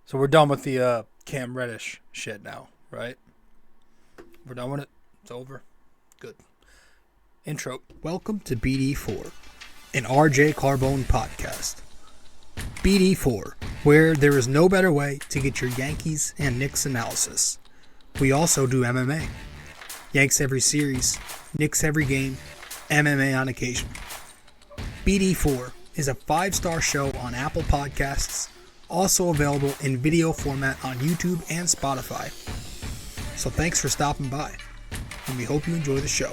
So we're done with the Cam Reddish shit now, right? We're done with it. It's over. Good. Intro. Welcome to BD4, an RJ Carbone podcast. BD4, where there is no better way to get your Yankees and Knicks analysis. We also do MMA. Yanks every series, Knicks every game, MMA on occasion. BD4 is a 5-star show on Apple Podcasts, also available in video format on YouTube and Spotify. So thanks for stopping by, and we hope you enjoy the show.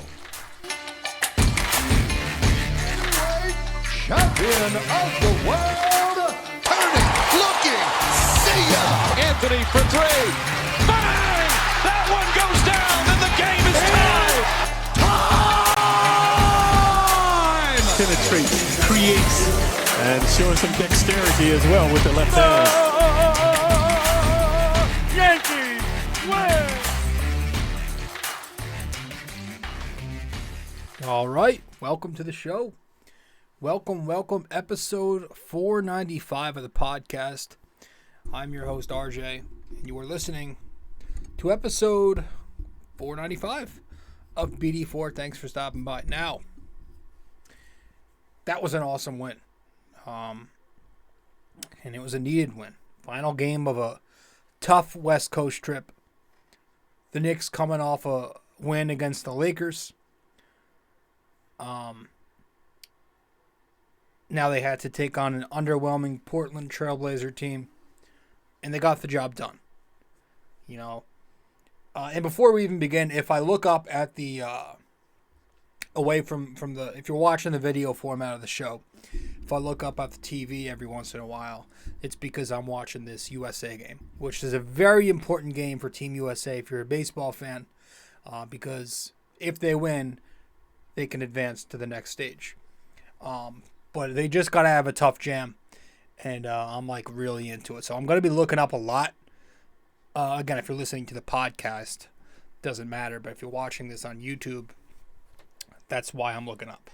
Champion of the world, turning, looking, see ya! Anthony for three, bang! That one goes down, and the game is tied! Time! Penetrates, creates, and showing some dexterity as well with the left hand. Yankees win! All right, welcome to the show. Welcome, episode 495 of the podcast. I'm your host, RJ, and you are listening to episode 495 of BD4. Thanks for stopping by. Now, that was an awesome win, and it was a needed win. Final game of a tough West Coast trip. The Knicks coming off a win against the Lakers. Now they had to take on an underwhelming Portland Trailblazer team, and they got the job done. You know, and before we even begin, if I look up at the away from the, if you're watching the video format of the show, if I look up at the TV every once in a while, it's because I'm watching this USA game, which is a very important game for Team USA if you're a baseball fan, because if they win, they can advance to the next stage. But they just got to have a tough jam, and I'm like really into it. So I'm going to be looking up a lot. Again, if you're listening to the podcast, doesn't matter. But if you're watching this on YouTube, that's why I'm looking up.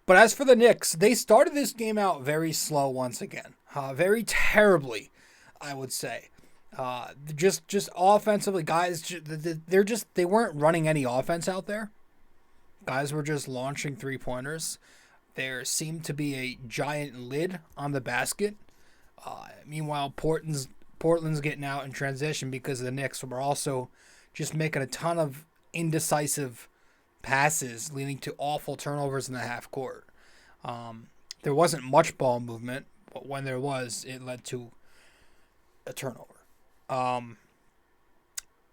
But as for the Knicks, they started this game out very slow once again. Very terribly, I would say. Just offensively, guys, they weren't running any offense out there. Guys were just launching three-pointers. There seemed to be a giant lid on the basket. Meanwhile, Portland's getting out in transition because the Knicks were also just making a ton of indecisive passes, leading to awful turnovers in the half court. There wasn't much ball movement, but when there was, it led to a turnover.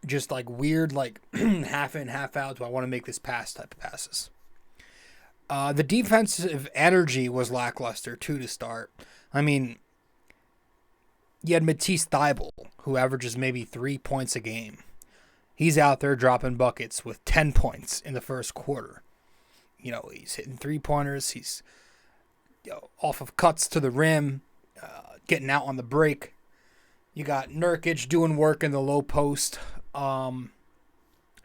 Just like weird, like half in, half out. Do I want to make this pass type of passes? The defensive energy was lackluster, too, to start. I mean, you had Matisse Thybulle, who averages maybe 3 points a game. He's out there dropping buckets with 10 points in the first quarter. You know, he's hitting three-pointers. He's off of cuts to the rim, getting out on the break. You got Nurkic doing work in the low post a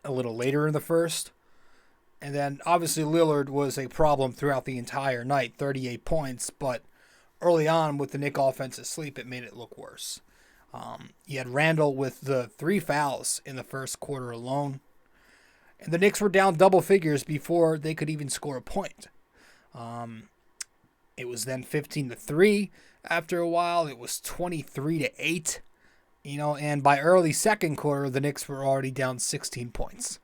little later in the first. And then, obviously, Lillard was a problem throughout the entire night, 38 points. But early on, with the Knick offense asleep, it made it look worse. You had Randle with the 3 fouls in the first quarter alone. And the Knicks were down double figures before they could even score a point. It was then 15-3 after a while. It was 23-8. And by early second quarter, the Knicks were already down 16 points.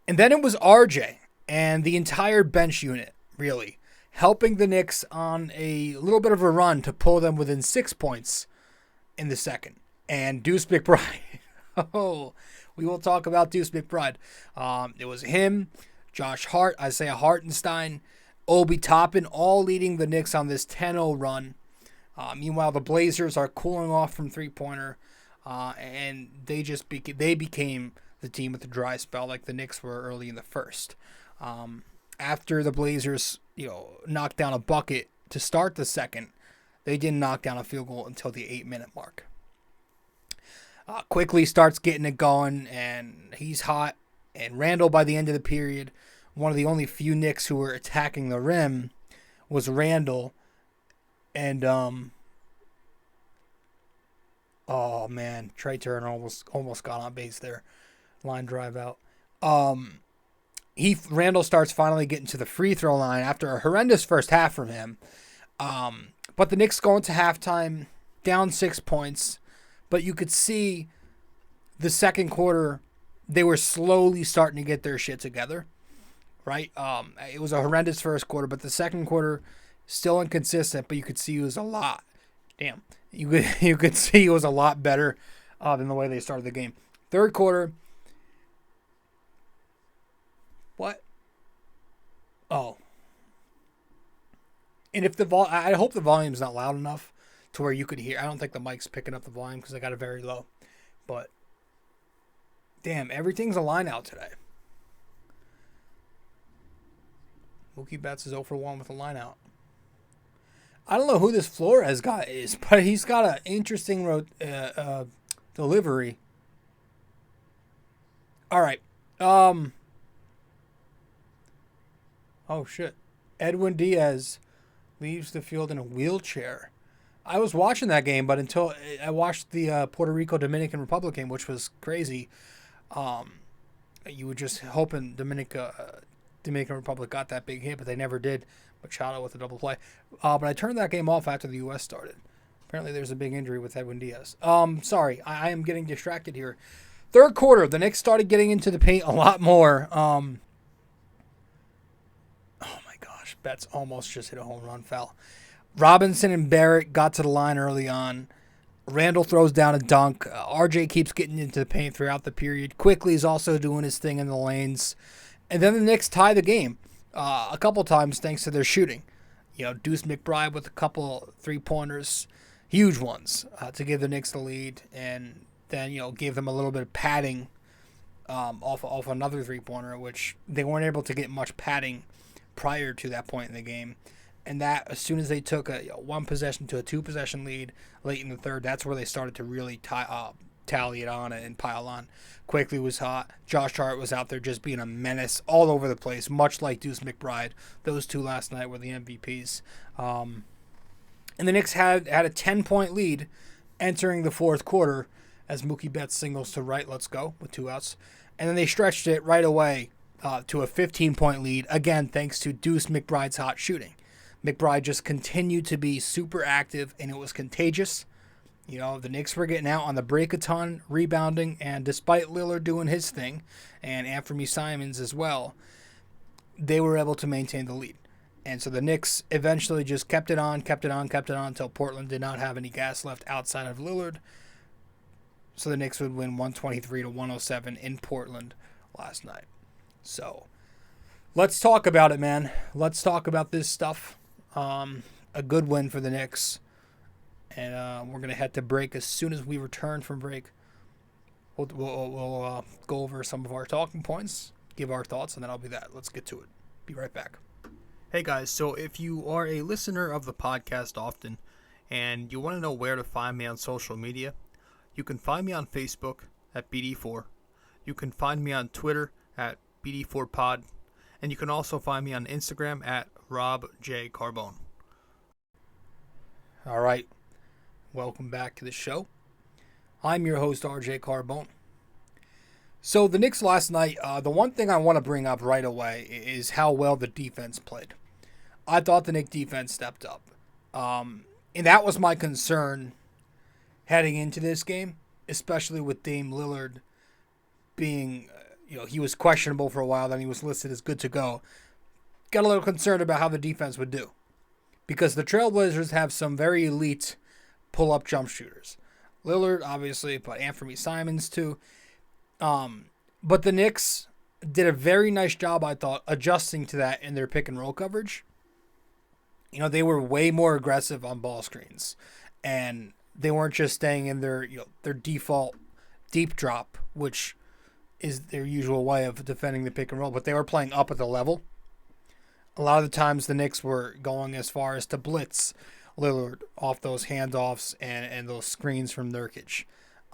And then it was RJ and the entire bench unit, really, helping the Knicks on a little bit of a run to pull them within 6 points in the second. And Deuce McBride. We will talk about Deuce McBride. It was him, Josh Hart, Isaiah Hartenstein, Obi Toppin, all leading the Knicks on this 10-0 run. Meanwhile, the Blazers are cooling off from three-pointer, and they became the team with the dry spell like the Knicks were early in the first. After the Blazers, knocked down a bucket to start the second, they didn't knock down a field goal until the 8-minute mark. Quickley starts getting it going, and he's hot. And Randle, by the end of the period, one of the only few Knicks who were attacking the rim was Randle. And Oh man, Trey Turner almost got on base there. Line drive out. Randle starts finally getting to the free throw line after a horrendous first half from him. But the Knicks go into halftime down 6 points. But you could see the second quarter, they were slowly starting to get their shit together. Right? It was a horrendous first quarter, but the second quarter, still inconsistent, but you could see it was a lot. Damn. You could see it was a lot better than the way they started the game. Third quarter. What? Oh. And if I hope the volume's not loud enough to where you could hear. I don't think the mic's picking up the volume because I got it very low. But, damn, everything's a line out today. Mookie Betts is 0 for 1 with a line out. I don't know who this Flores guy is, but he's got an interesting delivery. All right. Oh, shit. Edwin Diaz leaves the field in a wheelchair. I was watching that game, but until I watched the Puerto Rico-Dominican Republic game, which was crazy, you were just hoping Dominican Republic got that big hit, but they never did. Machado with a double play. But I turned that game off after the U.S. started. Apparently there's a big injury with Edwin Diaz. Sorry, I am getting distracted here. Third quarter, the Knicks started getting into the paint a lot more. Oh my gosh, Betts almost just hit a home run foul. Robinson and Barrett got to the line early on. Randle throws down a dunk. RJ keeps getting into the paint throughout the period. Quickley is also doing his thing in the lanes. And then the Knicks tie the game a couple times thanks to their shooting. Deuce McBride with a couple three-pointers, huge ones, to give the Knicks the lead. And then, gave them a little bit of padding off another three-pointer, which they weren't able to get much padding prior to that point in the game. And that, as soon as they took a one possession to a two-possession lead late in the third, that's where they started to really tally it on and pile on. Quickley was hot. Josh Hart was out there just being a menace all over the place, much like Deuce McBride. Those two last night were the MVPs. And the Knicks had a 10-point lead entering the fourth quarter as Mookie Betts singles to right, let's go, with 2 outs. And then they stretched it right away to a 15-point lead, again, thanks to Deuce McBride's hot shooting. McBride just continued to be super active, and it was contagious. The Knicks were getting out on the break a ton, rebounding, and despite Lillard doing his thing, and Anthony Simons as well, they were able to maintain the lead. And so the Knicks eventually just kept it on until Portland did not have any gas left outside of Lillard. So the Knicks would win 123-107 in Portland last night. So let's talk about it, man. Let's talk about this stuff. A good win for the Knicks. And we're going to head to break as soon as we return from break. We'll go over some of our talking points, give our thoughts, and then I'll be that. Let's get to it. Be right back. Hey, guys. So if you are a listener of the podcast often and you want to know where to find me on social media, you can find me on Facebook at BD4. You can find me on Twitter at BD4Pod. And you can also find me on Instagram at Rob J. Carbone. All right. Welcome back to the show. I'm your host, RJ Carbone. So the Knicks last night, the one thing I want to bring up right away is how well the defense played. I thought the Knicks defense stepped up. And that was my concern heading into this game, especially with Dame Lillard being, he was questionable for a while, then he was listed as good to go. Got a little concerned about how the defense would do. Because the Trailblazers have some very elite pull-up jump shooters. Lillard, obviously, but Anthony Simons, too. But the Knicks did a very nice job, I thought, adjusting to that in their pick-and-roll coverage. They were way more aggressive on ball screens. And they weren't just staying in their default deep drop, which is their usual way of defending the pick-and-roll. But they were playing up at the level. A lot of the times the Knicks were going as far as to blitz Lillard off those handoffs and those screens from Nurkic.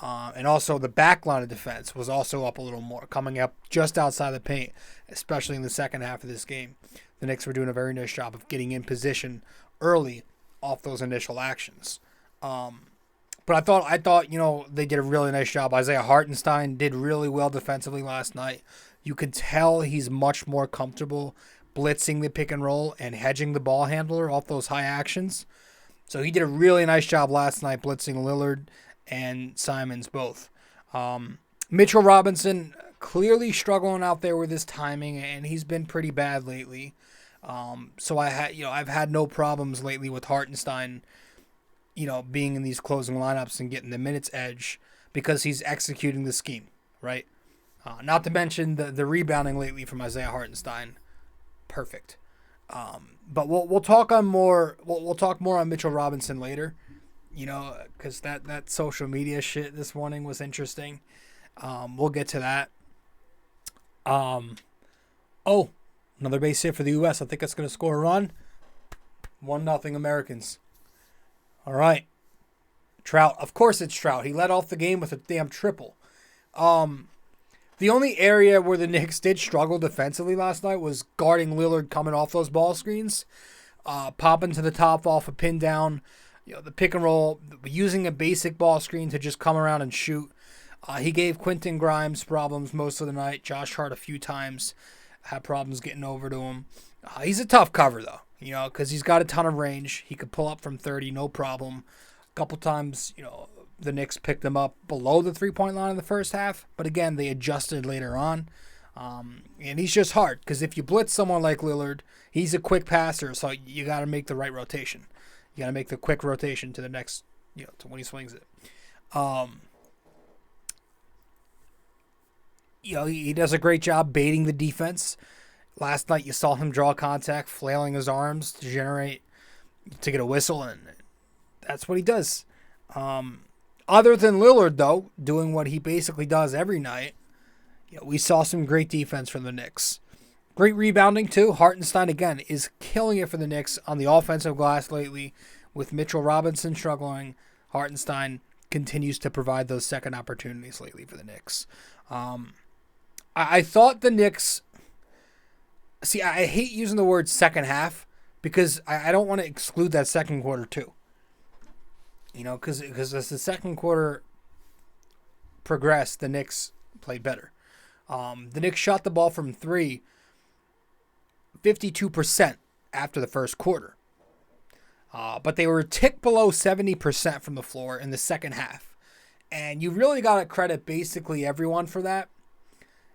And also the back line of defense was also up a little more, coming up just outside the paint, especially in the second half of this game. The Knicks were doing a very nice job of getting in position early off those initial actions. But But I thought, they did a really nice job. Isaiah Hartenstein did really well defensively last night. You could tell he's much more comfortable blitzing the pick and roll and hedging the ball handler off those high actions. So he did a really nice job last night blitzing Lillard and Simons both. Mitchell Robinson clearly struggling out there with his timing, and he's been pretty bad lately. So I've had no problems lately with Hartenstein, being in these closing lineups and getting the minutes edge because he's executing the scheme, right? Not to mention the rebounding lately from Isaiah Hartenstein, perfect. But we'll talk on more. We'll talk more on Mitchell Robinson later, because that social media shit this morning was interesting. We'll get to that. Another base hit for the U.S. I think that's going to score a run. 1-0 Americans. All right. Trout. Of course it's Trout. He led off the game with a damn triple. The only area where the Knicks did struggle defensively last night was guarding Lillard coming off those ball screens. Popping to the top off a pin down. The pick and roll. Using a basic ball screen to just come around and shoot. He gave Quentin Grimes problems most of the night. Josh Hart a few times had problems getting over to him. He's a tough cover, though, because he's got a ton of range. He could pull up from 30, no problem. A couple times, the Knicks picked him up below the three-point line in the first half. But again, they adjusted later on. And he's just hard, because if you blitz someone like Lillard, he's a quick passer, so you got to make the right rotation. You got to make the quick rotation to the next, to when he swings it. He does a great job baiting the defense. Last night you saw him draw contact, flailing his arms to get a whistle, and that's what he does. Other than Lillard, though, doing what he basically does every night, we saw some great defense from the Knicks. Great rebounding, too. Hartenstein, again, is killing it for the Knicks on the offensive glass lately. With Mitchell Robinson struggling, Hartenstein continues to provide those second opportunities lately for the Knicks. I thought the Knicks... See, I hate using the word second half because I don't want to exclude that second quarter too. Because as the second quarter progressed, the Knicks played better. The Knicks shot the ball from 3 52% after the first quarter. But they were a tick below 70% from the floor in the second half. And you really got to credit basically everyone for that.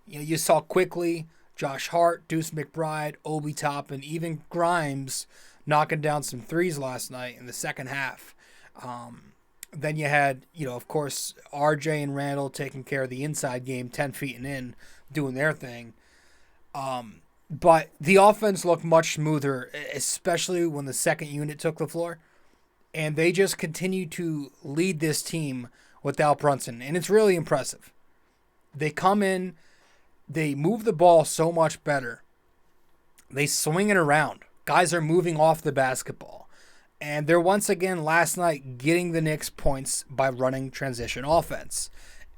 You saw Quickley, Josh Hart, Deuce McBride, Obi Toppin, even Grimes knocking down some threes last night in the second half. Then you had, of course, RJ and Randle taking care of the inside game, 10 feet and in, doing their thing. But the offense looked much smoother, especially when the second unit took the floor. And they just continue to lead this team without Brunson. And it's really impressive. They come in, they move the ball so much better. They swing it around. Guys are moving off the basketball. And they're once again last night getting the Knicks points by running transition offense.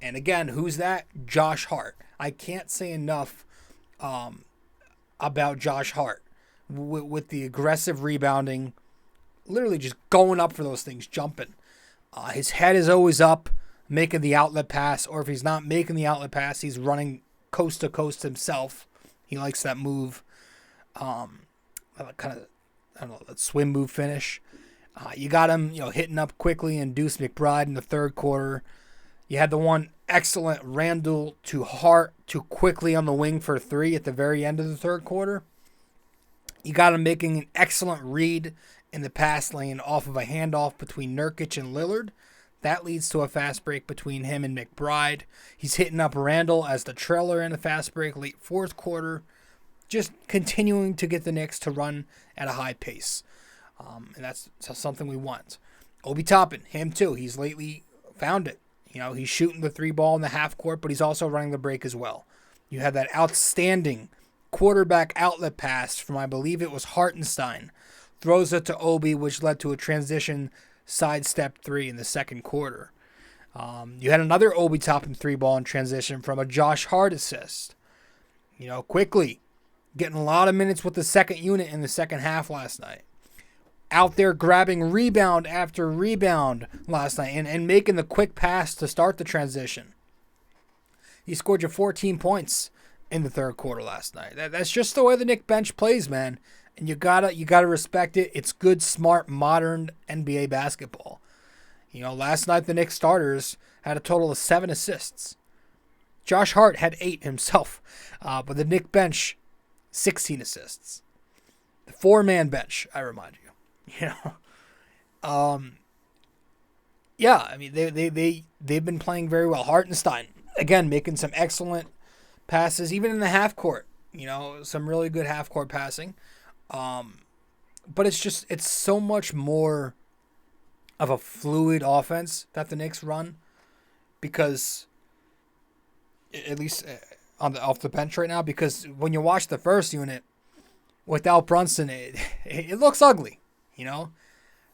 And again, who's that? Josh Hart. I can't say enough about Josh Hart with the aggressive rebounding, literally just going up for those things, jumping. His head is always up, making the outlet pass, or if he's not making the outlet pass, he's running coast to coast himself. He likes that move, that swim move finish. You got him, hitting up Quickley and Deuce McBride in the third quarter. You had the one excellent Randle to Hart to Quickley on the wing for 3 at the very end of the third quarter. You got him making an excellent read in the pass lane off of a handoff between Nurkic and Lillard. That leads to a fast break between him and McBride. He's hitting up Randle as the trailer in a fast break late fourth quarter. Just continuing to get the Knicks to run at a high pace. And that's something we want. Obi Toppin, him too. He's lately found it. He's shooting the 3 ball in the half court, but he's also running the break as well. You had that outstanding quarterback outlet pass from, I believe it was Hartenstein. Throws it to Obi, which led to a transition sidestep 3 in the second quarter. You had another Obi Toppin 3 ball in transition from a Josh Hart assist. Quickly getting a lot of minutes with the second unit in the second half last night. out there grabbing rebound after rebound last night and making the quick pass to start the transition. He scored you 14 points in the third quarter last night. That's just the way the Knicks bench plays, man. And you gotta respect it. It's good, smart, modern NBA basketball. Last night the Knicks starters had a total of 7 assists. Josh Hart had 8 himself, but the Knicks bench, 16 assists. The 4-man bench, I remind you. Yeah, I mean they've been playing very well. Hartenstein again making some excellent passes, even in the half court. Some really good half court passing. But it's so much more of a fluid offense that the Knicks run, because at least off the bench right now. Because when you watch the first unit without Brunson, it looks ugly.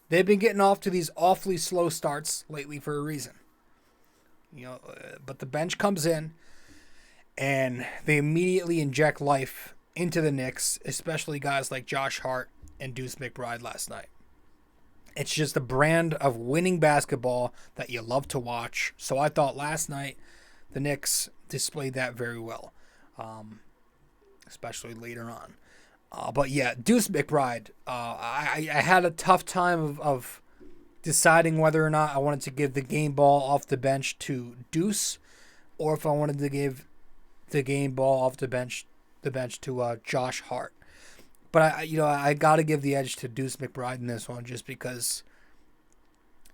They've been getting off to these awfully slow starts lately for a reason. But the bench comes in and they immediately inject life into the Knicks, especially guys like Josh Hart and Deuce McBride last night. It's just a brand of winning basketball that you love to watch. So I thought last night the Knicks displayed that very well, especially later on. But yeah, Deuce McBride, I had a tough time of deciding whether or not I wanted to give the game ball off the bench to Deuce, or if I wanted to give the game ball off the bench to Josh Hart. But I got to give the edge to Deuce McBride in this one, just because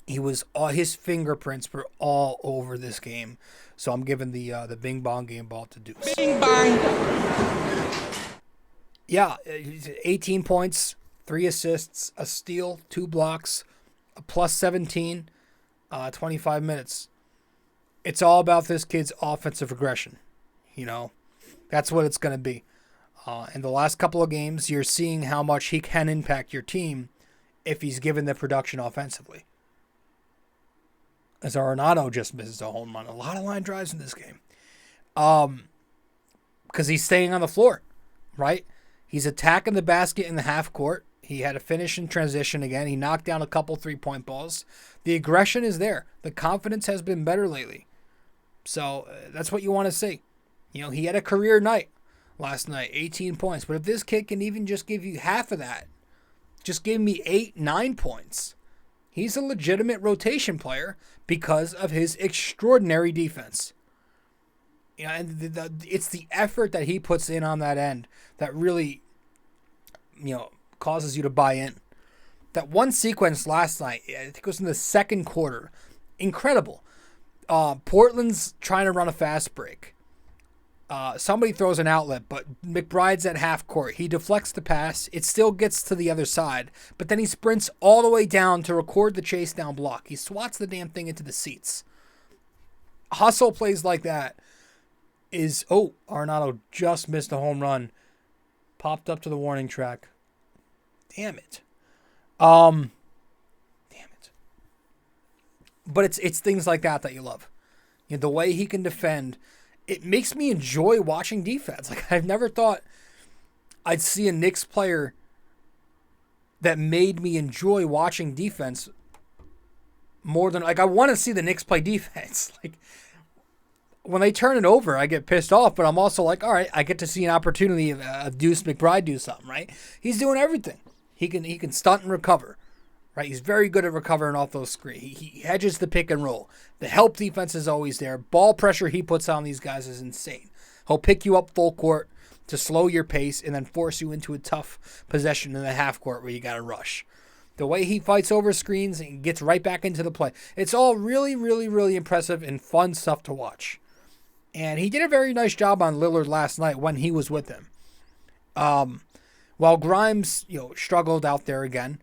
his fingerprints were all over this game. So I'm giving the Bing Bong game ball to Deuce. Bing bang. Yeah, 18 points, 3 assists, a steal, 2 blocks, a plus 17, 25 minutes. It's all about this kid's offensive aggression. That's what it's going to be. In the last couple of games, you're seeing how much he can impact your team if he's given the production offensively. As Arenado just misses a home run. A lot of line drives in this game. Because he's staying on the floor, right? He's attacking the basket in the half court. He had a finish in transition again. He knocked down a couple 3-point balls. The aggression is there. The confidence has been better lately. So that's what you want to see. He had a career night last night, 18 points. But if this kid can even just give you half of that, just give me 8-9 points, he's a legitimate rotation player because of his extraordinary defense. And it's the effort that he puts in on that end that really, causes you to buy in. That one sequence last night, I think it was in the second quarter, incredible. Portland's trying to run a fast break. Somebody throws an outlet, but McBride's at half court. He deflects the pass. It still gets to the other side, but then he sprints all the way down to record the chase down block. He swats the damn thing into the seats. Hustle plays like that Arenado just missed a home run. Popped up to the warning track. Damn it. Damn it. But it's things like that you love. The way he can defend, it makes me enjoy watching defense. Like, I've never thought I'd see a Knicks player that made me enjoy watching defense more than, I want to see the Knicks play defense. When they turn it over, I get pissed off, but I'm also like, all right, I get to see an opportunity of Deuce McBride do something, right? He's doing everything. He can stunt and recover, right? He's very good at recovering off those screens. He hedges the pick and roll. The help defense is always there. Ball pressure he puts on these guys is insane. He'll pick you up full court to slow your pace and then force you into a tough possession in the half court where you got to rush. The way he fights over screens and gets right back into the play. It's all really, really, really impressive and fun stuff to watch. And he did a very nice job on Lillard last night when he was with him. While Grimes, struggled out there again,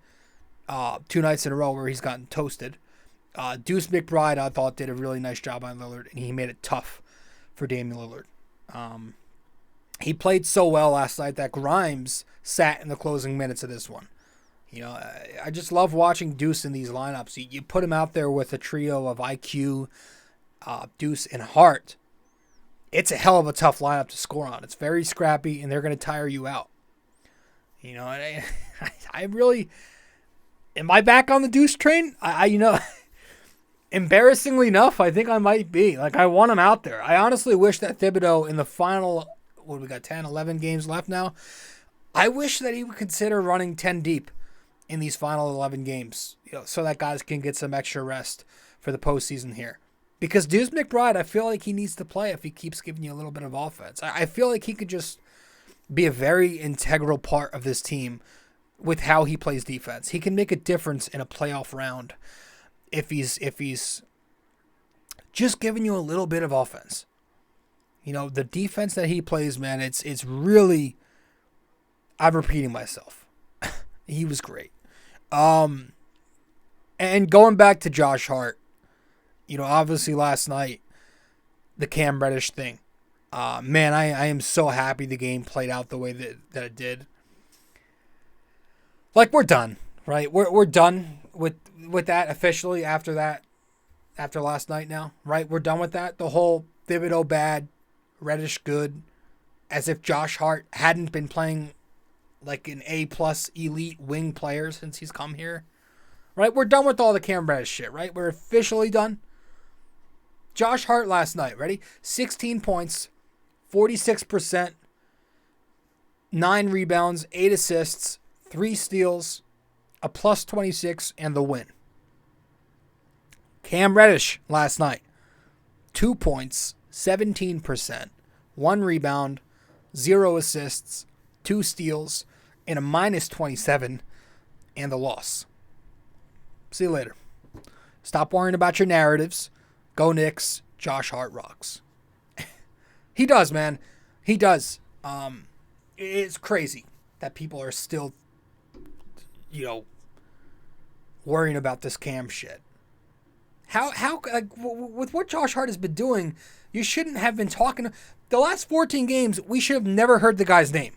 2 nights in a row where he's gotten toasted. Deuce McBride, I thought, did a really nice job on Lillard, and he made it tough for Damian Lillard. He played so well last night that Grimes sat in the closing minutes of this one. I just love watching Deuce in these lineups. You put him out there with a trio of IQ, Deuce, and Hart. It's a hell of a tough lineup to score on. It's very scrappy, and they're going to tire you out. I really, Am I back on the Deuce train? Embarrassingly enough, I think I might be. Like, I want him out there. I honestly wish that Thibodeau in the final, what we got, 10, 11 games left now? I wish that he would consider running 10 deep in these final 11 games, so that guys can get some extra rest for the postseason here. Because Deuce McBride, I feel like he needs to play if he keeps giving you a little bit of offense. I feel like he could just be a very integral part of this team with how he plays defense. He can make a difference in a playoff round if he's just giving you a little bit of offense. The defense that he plays, man, it's really, I'm repeating myself. He was great. And going back to Josh Hart, obviously last night, the Cam Reddish thing. Man, I am so happy the game played out the way that it did. Like, we're done, right? We're done with that officially after last night now, right? We're done with that. The whole Thibodeau bad, Reddish good, as if Josh Hart hadn't been playing like an A+ elite wing player since he's come here, right? We're done with all the Cam Reddish shit, right? We're officially done. Josh Hart last night, ready? 16 points, 46%, 9 rebounds, 8 assists, 3 steals, a +26, and the win. Cam Reddish last night, 2 points, 17%, 1 rebound, 0 assists, 2 steals, and a -27, and the loss. See you later. Stop worrying about your narratives. Go Knicks. Josh Hart rocks. He does, man. He does. It's crazy that people are still, worrying about this Cam shit. How with what Josh Hart has been doing, you shouldn't have been talking. The last 14 games, we should have never heard the guy's name.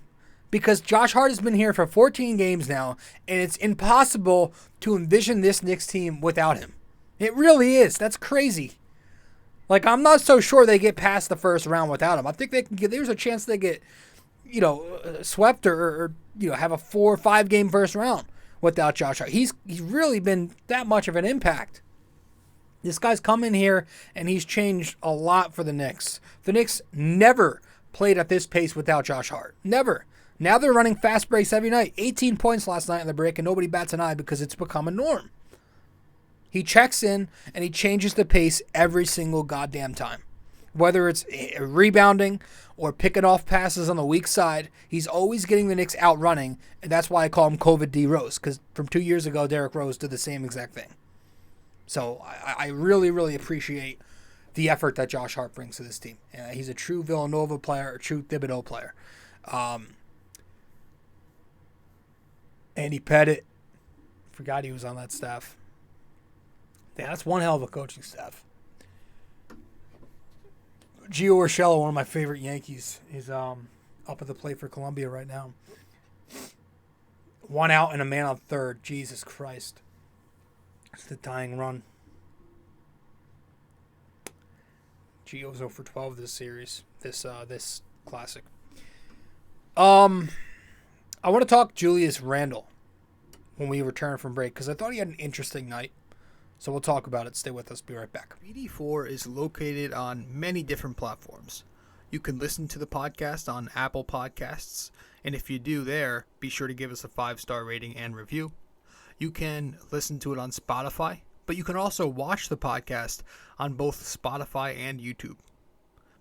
Because Josh Hart has been here for 14 games now, and it's impossible to envision this Knicks team without him. It really is. That's crazy. Like, I'm not so sure they get past the first round without him. I think there's a chance they get, swept or have a 4 or 5 game first round without Josh Hart. He's really been that much of an impact. This guy's come in here, and he's changed a lot for the Knicks. The Knicks never played at this pace without Josh Hart. Never. Now they're running fast breaks every night. 18 points last night in the break, and nobody bats an eye because it's become a norm. He checks in, and he changes the pace every single goddamn time. Whether it's rebounding or picking off passes on the weak side, he's always getting the Knicks out running, and that's why I call him COVID D Rose, because from 2 years ago, Derrick Rose did the same exact thing. So I really, really appreciate the effort that Josh Hart brings to this team. He's a true Villanova player, a true Thibodeau player. Andy Pettit, forgot he was on that staff. Yeah, that's one hell of a coaching staff. Gio Urshela, one of my favorite Yankees, is up at the plate for Columbia right now. 1 out and a man on third. Jesus Christ. It's the dying run. Gio's 0 for 12 this series, this classic. I want to talk Julius Randle when we return from break because I thought he had an interesting night. So we'll talk about it. Stay with us. Be right back. BD4 is located on many different platforms. You can listen to the podcast on Apple Podcasts, and if you do there, be sure to give us a 5-star rating and review. You can listen to it on Spotify, but you can also watch the podcast on both Spotify and YouTube.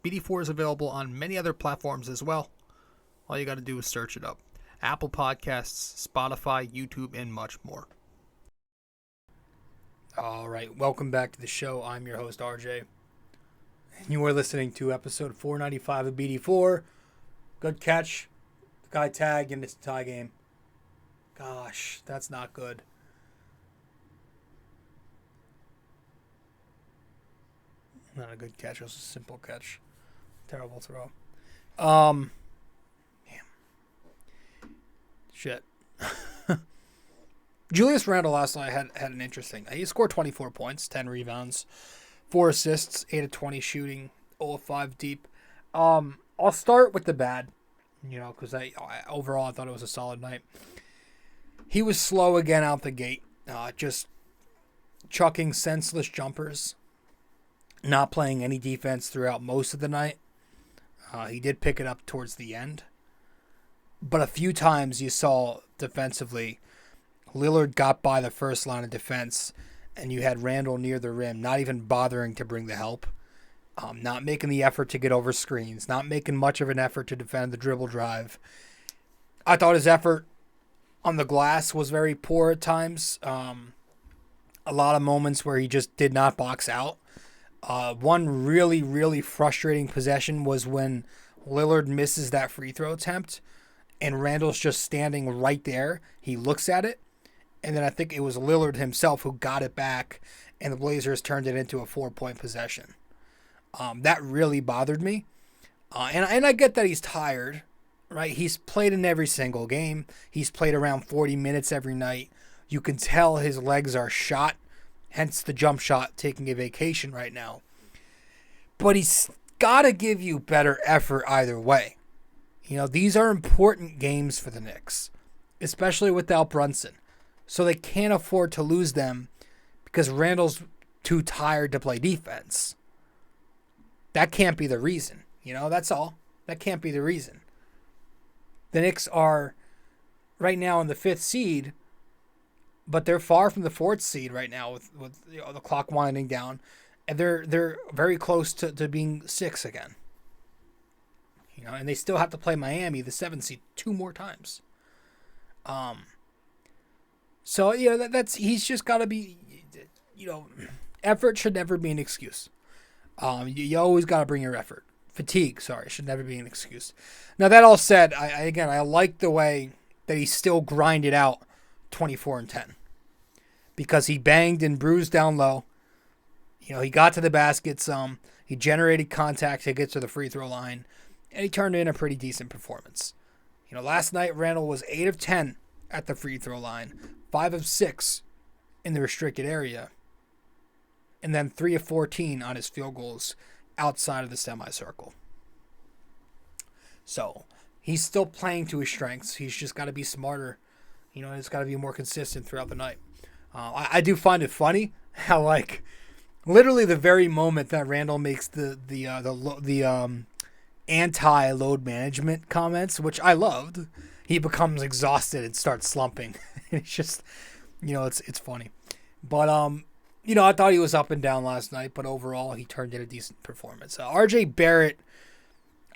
BD4 is available on many other platforms as well. All you got to do is search it up. Apple Podcasts, Spotify, YouTube, and much more. All right, welcome back to the show. I'm your host, RJ. And you are listening to episode 495 of BD4. Good catch. The guy tagged and it's a tie game. Gosh, that's not good. Not a good catch. It was a simple catch. Terrible throw. Damn. Shit. Julius Randle last night had an interesting. He scored 24 points, 10 rebounds, 4 assists, 8 of 20 shooting, 0 of 5 deep. I'll start with the bad, because overall I thought it was a solid night. He was slow again out the gate. just chucking senseless jumpers, not playing any defense throughout most of the night. He did pick it up towards the end. But a few times you saw defensively, Lillard got by the first line of defense, and you had Randle near the rim, not even bothering to bring the help, not making the effort to get over screens, not making much of an effort to defend the dribble drive. I thought his effort on the glass was very poor at times. A lot of moments where he just did not box out. One really, really frustrating possession was when Lillard misses that free throw attempt and Randle's just standing right there. He looks at it, and then I think it was Lillard himself who got it back, and the Blazers turned it into a 4-point possession. That really bothered me. And I get that he's tired, right? He's played in every single game. He's played around 40 minutes every night. You can tell his legs are shot, hence the jump shot taking a vacation right now. But he's got to give you better effort either way. You know, these are important games for the Knicks, especially without Brunson. So they can't afford to lose them because Randle's too tired to play defense. That can't be the reason. You know, that's all. That can't be the reason. The Knicks are right now in the 5th seed, but they're far from the 4th seed right now with the clock winding down. And they're very close to being 6 again. You know, and they still have to play Miami, the 7th seed, 2 more times. So, you know, he's just got to be, you know, effort should never be an excuse. You always got to bring your effort. Fatigue, should never be an excuse. Now, that all said, I like the way that he still grinded out 24-10. Because he banged and bruised down low. You know, he got to the basket some. He generated contact to get to the free throw line. And he turned in a pretty decent performance. You know, last night, Randle was 8 of 10 at the free throw line. 5 of 6 in the restricted area. And then 3 of 14 on his field goals outside of the semicircle. So, he's still playing to his strengths. He's just got to be smarter. You know, he's got to be more consistent throughout the night. I do find it funny how, like, literally the very moment that Randle makes the anti-load management comments, which I loved, he becomes exhausted and starts slumping. It's just, you know, it's funny. But, you know, I thought he was up and down last night, but overall he turned in a decent performance. RJ Barrett,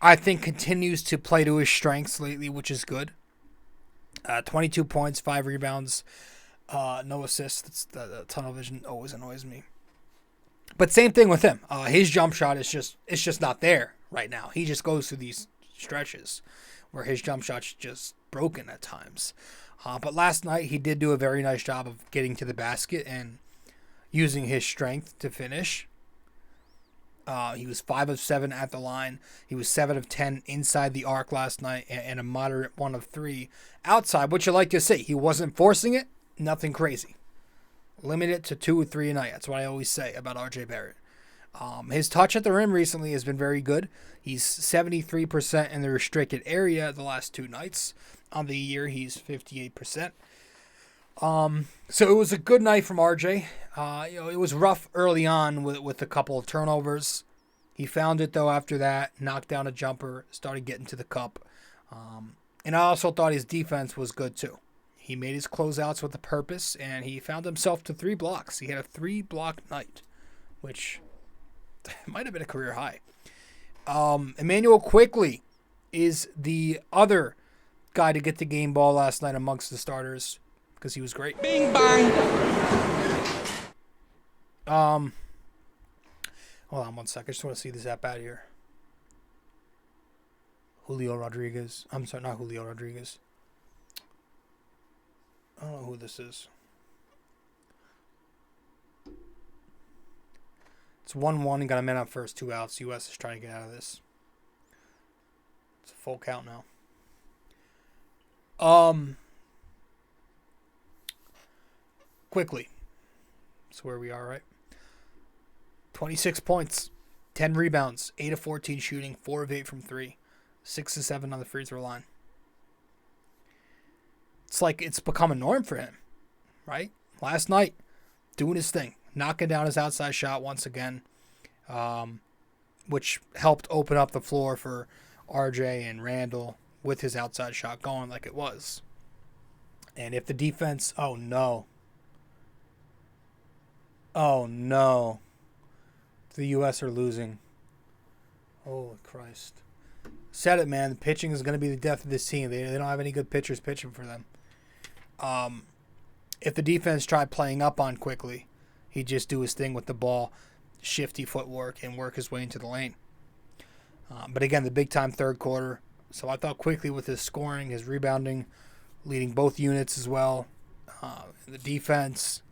I think, continues to play to his strengths lately, which is good. 22 points, 5 rebounds, no assists. The tunnel vision always annoys me. But same thing with him. His jump shot is just not there right now. He just goes through these stretches where his jump shot's just broken at times. But last night he did do a very nice job of getting to the basket and using his strength to finish. He was 5 of 7 at the line. He was 7 of 10 inside the arc last night and a moderate 1 of 3 outside, which you like to see. He wasn't forcing it, nothing crazy. Limit it to 2 or 3 a night. That's what I always say about RJ Barrett. His touch at the rim recently has been very good. He's 73% in the restricted area the last 2 nights. On the year, he's 58%. So it was a good night from RJ. You know, it was rough early on with a couple of turnovers. He found it, though, after that. Knocked down a jumper, started getting to the cup. And I also thought his defense was good, too. He made his closeouts with a purpose, and he found himself to 3 blocks. He had a 3-block night, which might have been a career high. Immanuel Quickley is the other guy to get the game ball last night amongst the starters because he was great. Bing bang. Hold on 1 second. I just want to see this app out here. Julio Rodriguez. I'm sorry, not Julio Rodriguez. I don't know who this is. It's 1-1 and got a man on first, 2 outs. U.S. is trying to get out of this. It's a full count now. Quickly. That's where we are, right? 26 points, 10 rebounds, 8 of 14 shooting, 4 of 8 from 3, 6 of 7 on the free throw line. It's like it's become a norm for him, right? last night, doing his thing, knocking down his outside shot once again, which helped open up the floor for RJ and Randle with his outside shot going like it was. And if the defense, oh no, the U.S. are losing. Holy Christ. Said it, man. The pitching is going to be the death of this team. They don't have any good pitchers pitching for them. If the defense tried playing up on Quickley, he'd just do his thing with the ball, shifty footwork, and work his way into the lane. But again, the big-time third quarter. So I thought Quickley with his scoring, his rebounding, leading both units as well. The defense,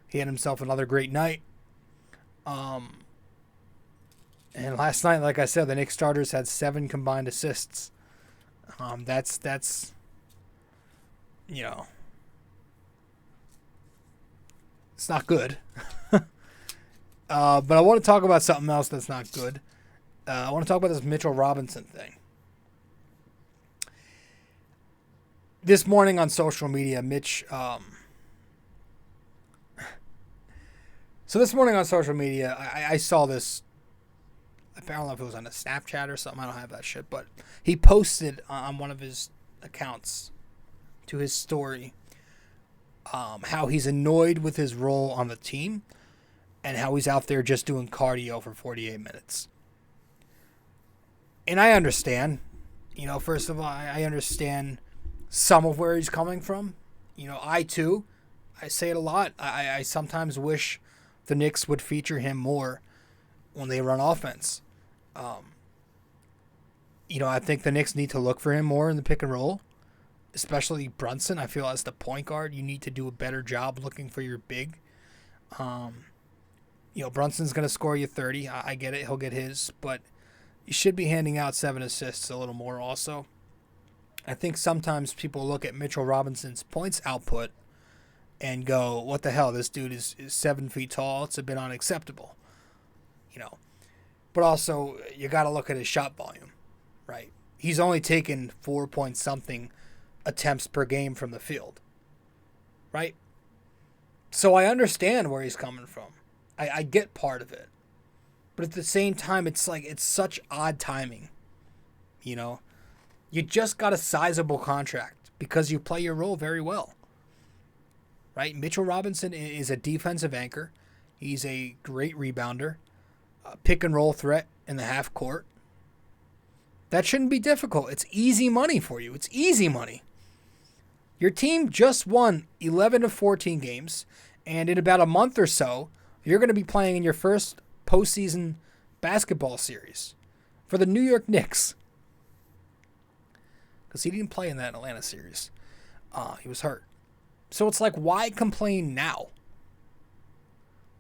he had himself another great night. And last night, like I said, the Knicks starters had 7 combined assists. That's you know, it's not good. But I want to talk about something else that's not good. I want to talk about this Mitchell Robinson thing. This morning on social media, Mitch. So this morning on social media, I saw this. I don't know if it was on a Snapchat or something. I don't have that shit. But he posted on one of his accounts to his story how he's annoyed with his role on the team and how he's out there just doing cardio for 48 minutes. And I understand. You know, first of all, I understand some of where he's coming from. You know, I say it a lot. I sometimes wish the Knicks would feature him more when they run offense. You know, I think the Knicks need to look for him more in the pick and roll, especially Brunson. I feel as the point guard, you need to do a better job looking for your big. You know, Brunson's going to score you 30. I get it. He'll get his, but you should be handing out 7 assists a little more also. I think sometimes people look at Mitchell Robinson's points output and go, what the hell, this dude is 7 feet tall. It's a bit unacceptable, you know. But also, you got to look at his shot volume, right? He's only taken 4-point-something attempts per game from the field, right? So I understand where he's coming from. I get part of it. But at the same time, it's like it's such odd timing, you know. You just got a sizable contract because you play your role very well, right? Mitchell Robinson is a defensive anchor. He's a great rebounder, a pick and roll threat in the half court. That shouldn't be difficult. It's easy money for you. It's easy money. Your team just won 11 of 14 games, and in about a month or so, you're going to be playing in your first postseason basketball series for the New York Knicks. Because he didn't play in that Atlanta series. He was hurt. So it's like, why complain now?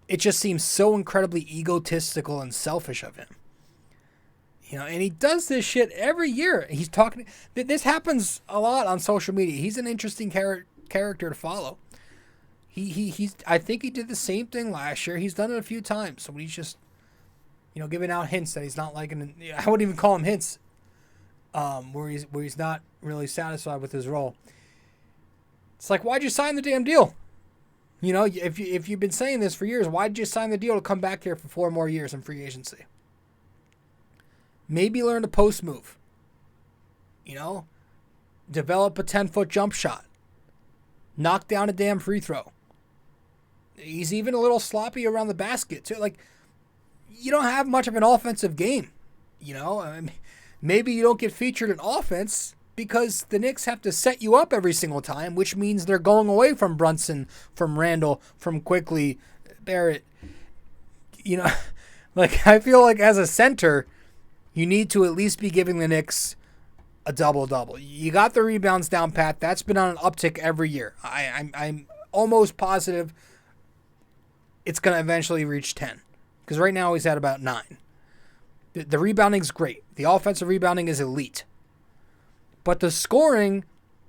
It just seems so incredibly egotistical and selfish of him. You know, and he does this shit every year. He's talking. This happens a lot on social media. He's an interesting character to follow. He's. I think he did the same thing last year. He's done it a few times. So he's just, you know, giving out hints that he's not liking. I wouldn't even call him hints. Where he's not really satisfied with his role. It's like, why'd you sign the damn deal? You know, if you've been saying this for years, why'd you sign the deal to come back here for 4 more years in free agency? Maybe learn a post move. You know, develop a 10-foot jump shot. Knock down a damn free throw. He's even a little sloppy around the basket too. Like, you don't have much of an offensive game. You know, I mean, maybe you don't get featured in offense because the Knicks have to set you up every single time, which means they're going away from Brunson, from Randle, from Quickley, Barrett. You know, like, I feel like as a center, you need to at least be giving the Knicks a double-double. You got the rebounds down pat. That's been on an uptick every year. I'm almost positive it's going to eventually reach 10. Because right now he's at about 9. The rebounding's great. The offensive rebounding is elite. But the scoring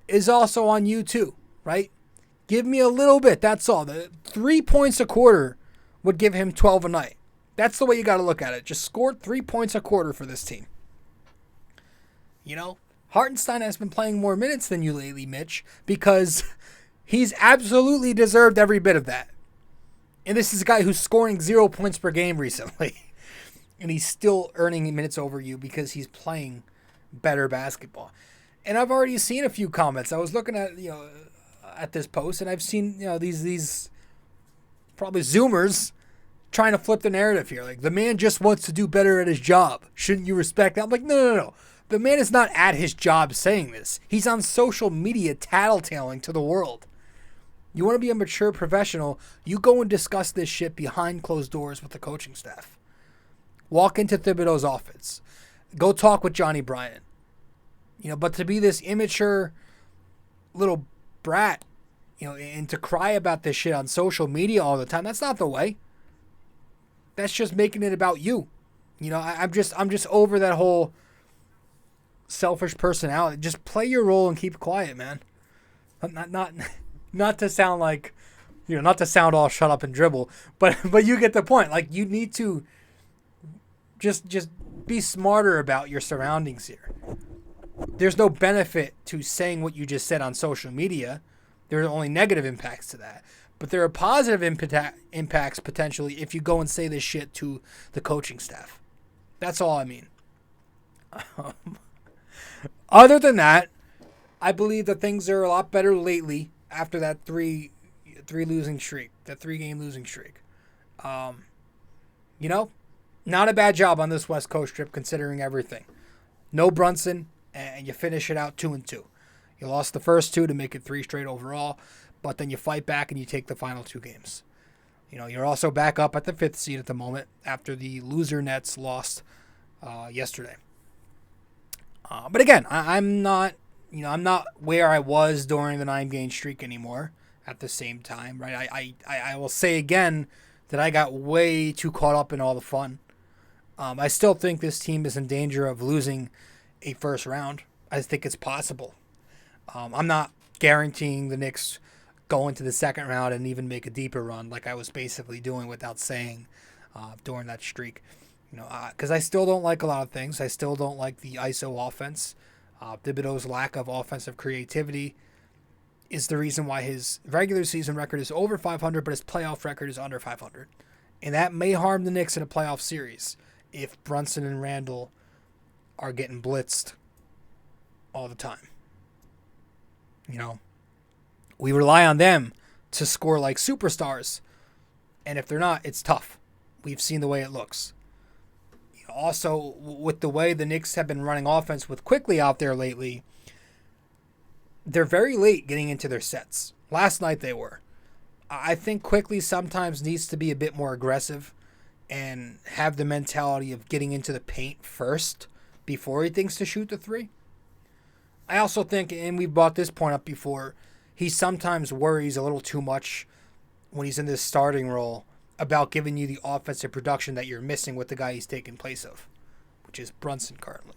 is also on you too, right? Give me a little bit, that's all. The 3 points a quarter would give him 12 a night. That's the way you got to look at it. Just score 3 points a quarter for this team. You know, Hartenstein has been playing more minutes than you lately, Mitch, because He's absolutely deserved every bit of that. And this is a guy who's scoring 0 points per game recently. And he's still earning minutes over you because he's playing better basketball. And I've already seen a few comments. I was looking at, at this post, and I've seen, these probably Zoomers trying to flip the narrative here. Like, the man just wants to do better at his job. Shouldn't you respect that? I'm like, no. The man is not at his job saying this. He's on social media tattletaling to the world. You want to be a mature professional, you go and discuss this shit behind closed doors with the coaching staff. Walk into Thibodeau's office. Go talk with Johnny Bryant. But to be this immature little brat, and to cry about this shit on social media all the time, that's not the way. That's just making it about you. I'm just over that whole selfish personality. Just play your role and keep quiet, man. Not to sound like, not to sound all shut up and dribble, but you get the point. Like, you need to just be smarter about your surroundings here. There's no benefit to saying what you just said on social media. There are only negative impacts to that. But there are positive impacts potentially if you go and say this shit to the coaching staff. That's all I mean. Other than that, I believe that things are a lot better lately after that three losing streak, that 3-game losing streak. Not a bad job on this West Coast trip considering everything. No Brunson, and you finish it out 2-2. You lost the first 2 to make it 3 straight overall, but then you fight back and you take the final 2 games. You're also back up at the 5th seed at the moment after the loser Nets lost yesterday. But again, I'm not where I was during the 9-game streak anymore at the same time, right? I will say again that I got way too caught up in all the fun. I still think this team is in danger of losing a first round. I think it's possible. I'm not guaranteeing the Knicks go into the second round and even make a deeper run like I was basically doing without saying during that streak. Because I still don't like a lot of things. I still don't like the ISO offense. Thibodeau's lack of offensive creativity is the reason why his regular season record is over 500, but his playoff record is under 500. And that may harm the Knicks in a playoff series if Brunson and Randle are getting blitzed all the time. We rely on them to score like superstars. And if they're not, it's tough. We've seen the way it looks. Also, with the way the Knicks have been running offense with Quickley out there lately, they're very late getting into their sets. Last night they were. I think Quickley sometimes needs to be a bit more aggressive and have the mentality of getting into the paint first before he thinks to shoot the 3. I also think, and we've brought this point up before, he sometimes worries a little too much when he's in this starting role about giving you the offensive production that you're missing with the guy he's taking place of, which is Brunson currently.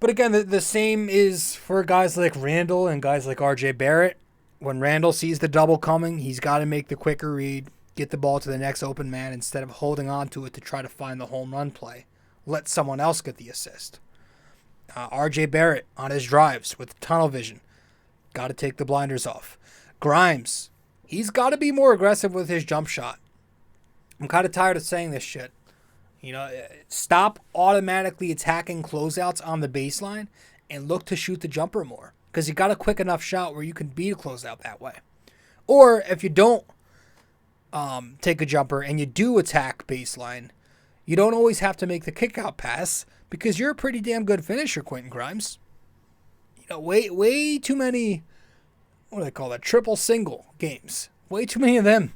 But again, the same is for guys like Randle and guys like RJ Barrett. When Randle sees the double coming, he's got to make the quicker read, get the ball to the next open man instead of holding on to it to try to find the home run play. Let someone else get the assist. RJ Barrett on his drives with tunnel vision. Got to take the blinders off. Grimes, he's got to be more aggressive with his jump shot. I'm kind of tired of saying this shit. Stop automatically attacking closeouts on the baseline and look to shoot the jumper more. Because you got a quick enough shot where you can beat a closeout that way. Or if you don't take a jumper and you do attack baseline, you don't always have to make the kick-out pass because you're a pretty damn good finisher, Quentin Grimes. Way too many, what do they call that, triple single games. Way too many of them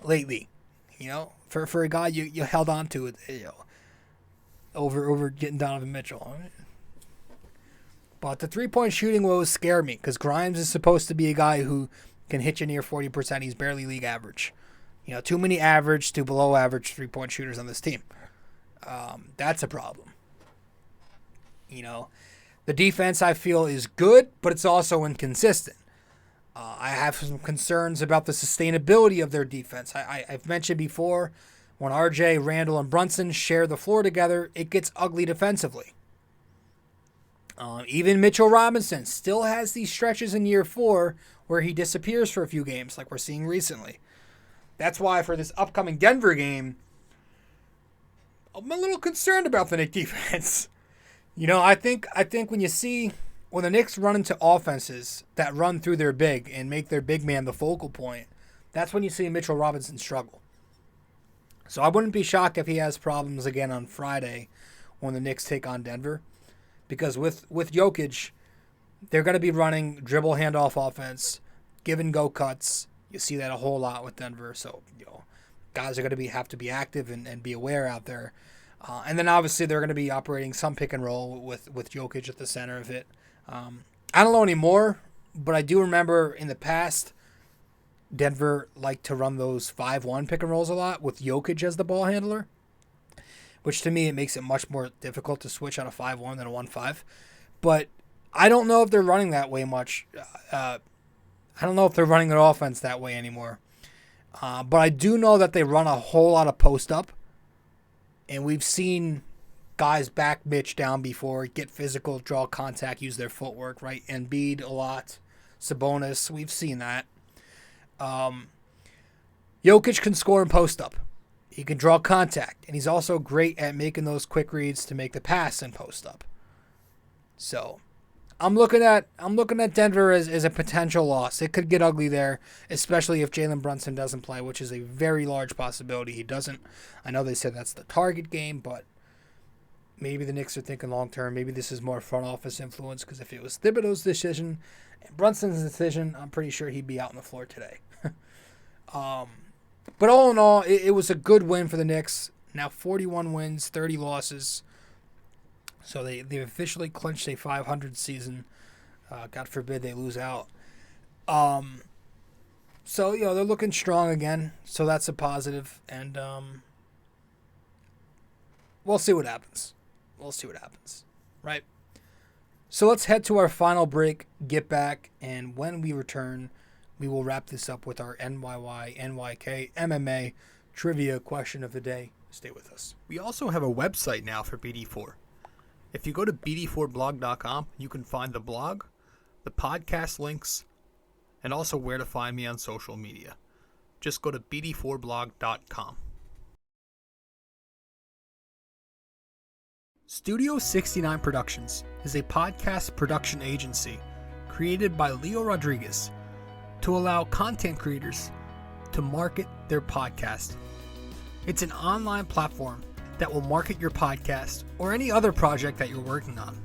lately. For a guy you held on to it, over getting Donovan Mitchell. But the 3-point shooting woes scare me because Grimes is supposed to be a guy who can hit you near 40%. He's barely league average. Too many average to below average 3-point shooters on this team. That's a problem. The defense I feel is good, but it's also inconsistent. I have some concerns about the sustainability of their defense. I've mentioned before, when RJ, Randle, and Brunson share the floor together, it gets ugly defensively. Even Mitchell Robinson still has these stretches in year 4 where he disappears for a few games like we're seeing recently. That's why for this upcoming Denver game, I'm a little concerned about the Knicks defense. I think when the Knicks run into offenses that run through their big and make their big man the focal point, that's when you see Mitchell Robinson struggle. So I wouldn't be shocked if he has problems again on Friday when the Knicks take on Denver. Because with Jokic, they're going to be running dribble handoff offense, give and go cuts. You see that a whole lot with Denver. So, guys are going to have to be active and be aware out there. And then obviously they're going to be operating some pick and roll with Jokic at the center of it. I don't know anymore, but I do remember in the past, Denver liked to run those 5-1 pick and rolls a lot with Jokic as the ball handler, which to me it makes it much more difficult to switch on a 5-1 than a 1-5. But I don't know if they're running that way much. I don't know if they're running their offense that way anymore. But I do know that they run a whole lot of post up, and we've seen guys back Mitch down before, get physical, draw contact, use their footwork, right? Embiid a lot, Sabonis, we've seen that. Jokic can score in post up. He can draw contact, and he's also great at making those quick reads to make the pass in post up. So, I'm looking at Denver as a potential loss. It could get ugly there, especially if Jalen Brunson doesn't play, which is a very large possibility he doesn't. I know they said that's the target game, but maybe the Knicks are thinking long term. Maybe this is more front office influence, because if it was Thibodeau's decision and Brunson's decision, I'm pretty sure he'd be out on the floor today. But all in all, it was a good win for the Knicks. Now 41 wins, 30 losses. So they've officially clinched a 500 season. God forbid they lose out. So, they're looking strong again. So that's a positive. And we'll see what happens. Right? So let's head to our final break, get back, and when we return, we will wrap this up with our NYY-NYK-MMA trivia question of the day. Stay with us. We also have a website now for BD4. If you go to BD4blog.com, you can find the blog, the podcast links, and also where to find me on social media. Just go to BD4blog.com. Studio 69 Productions is a podcast production agency created by Leo Rodriguez to allow content creators to market their podcast. It's an online platform that will market your podcast or any other project that you're working on.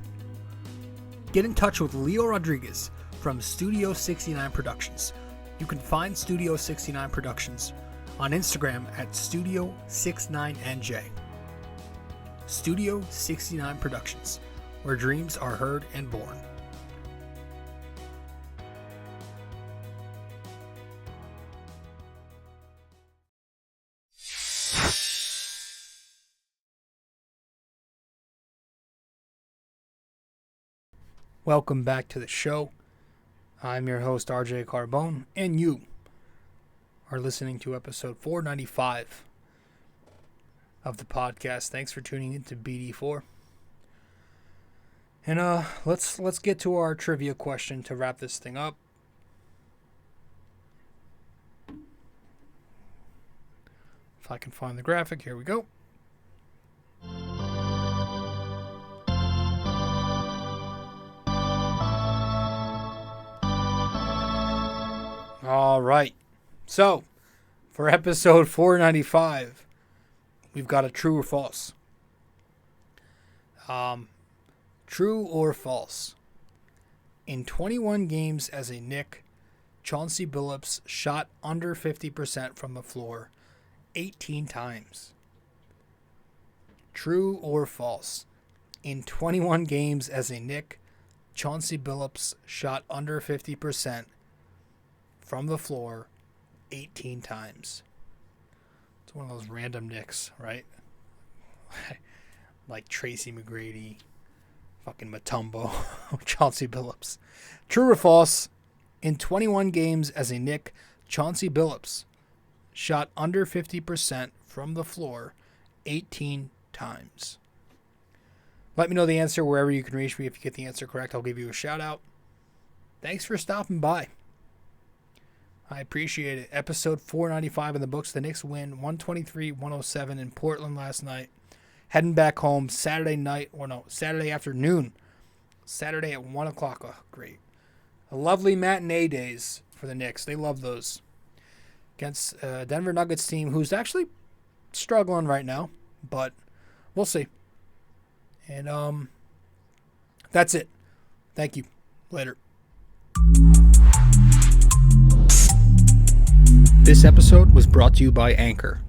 Get in touch with Leo Rodriguez from Studio 69 Productions. You can find Studio 69 Productions on Instagram at Studio69NJ. Studio 69 Productions, where dreams are heard and born. Welcome back to the show. I'm your host, RJ Carbone, and you are listening to episode 495 of the podcast. Thanks for tuning in to BD4. And let's get to our trivia question to wrap this thing up. If I can find the graphic, here we go. All right. So, for episode 495, we've got a true or false. True or false? In 21 games as a Knick, Chauncey Billups shot under 50% from the floor 18 times. True or false? In 21 games as a Knick, Chauncey Billups shot under 50% from the floor 18 times. It's one of those random Knicks, right? Like Tracy McGrady, fucking Mutombo, Chauncey Billups. True or false? In 21 games as a Knick, Chauncey Billups shot under 50% from the floor 18 times. Let me know the answer wherever you can reach me. If you get the answer correct, I'll give you a shout out. Thanks for stopping by. I appreciate it. Episode 495 in the books. The Knicks win 123-107 in Portland last night. Heading back home Saturday afternoon. Saturday at 1 o'clock. Oh, great. A lovely matinee days for the Knicks. They love those. Against Denver Nuggets team who's actually struggling right now. But we'll see. And that's it. Thank you. Later. This episode was brought to you by Anchor.